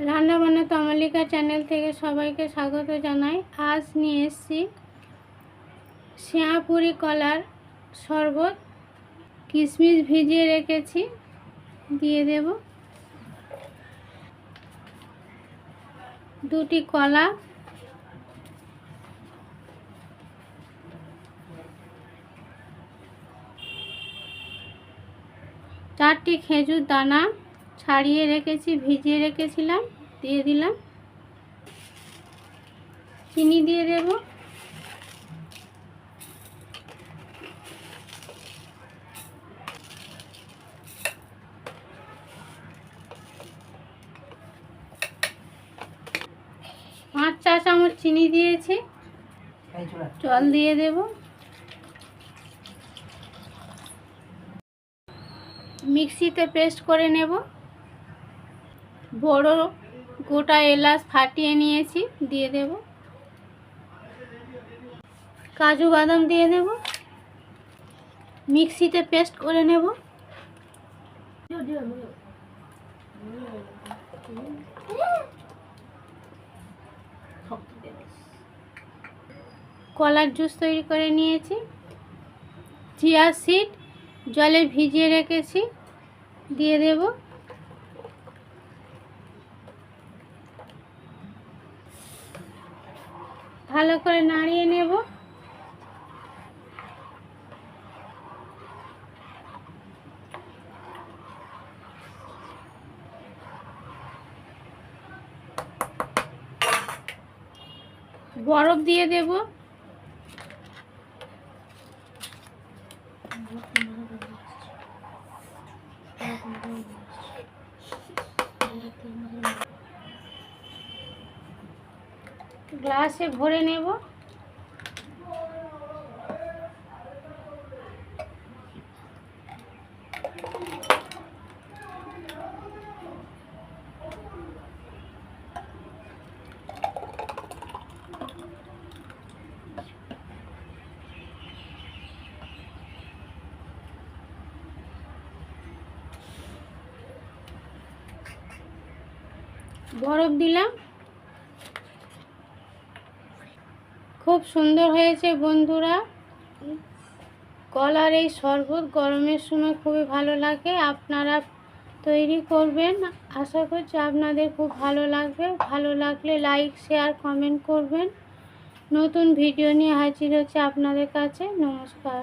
রান্নাবান্না তমালিকা চ্যানেল থেকে সবাইকে স্বাগত জানাই। আজ নিয়ে এসেছি শ্যামাপুরি কলার শরবত। কিশমিশ ভিজিয়ে রেখেছি, দিয়ে দেব। দুটি কলা, চারটি খেজুর দানা ছাড়িয়ে রেখেছি, ভিজিয়ে রেখেছিলাম, দিয়ে দিলাম। চিনি দিয়ে দেব। পাঁচ চা চামচ চিনি দিয়েছি। জল দিয়ে দেব। মিক্সিতে পেস্ট করে নেব। বড় গোটা এলাচ ফাটিয়ে নিয়েছি, দিয়ে দেব। কাজু বাদাম দিয়ে দেব। মিক্সিতে পেস্ট করে নেব। কলার জুস তৈরি করে নিয়েছি। চিয়া সিড জলে ভিজিয়ে রেখেছি, দিয়ে দেব। ভালো করে নাড়িয়ে নেব। বরফ দিয়ে দেব। গ্লাসে ভরে নেব। বরফ দিলাম। খুব সুন্দর হয়েছে বন্ধুরা। কলার এই শরবত গরমের সময় খুবই ভালো লাগে। আপনারা তৈরি করবেন, আশা করছি আপনাদের খুব ভালো লাগবে। ভালো লাগলে লাইক, শেয়ার, কমেন্ট করবেন। নতুন ভিডিও নিয়ে হাজির হচ্ছে আপনাদের কাছে। নমস্কার।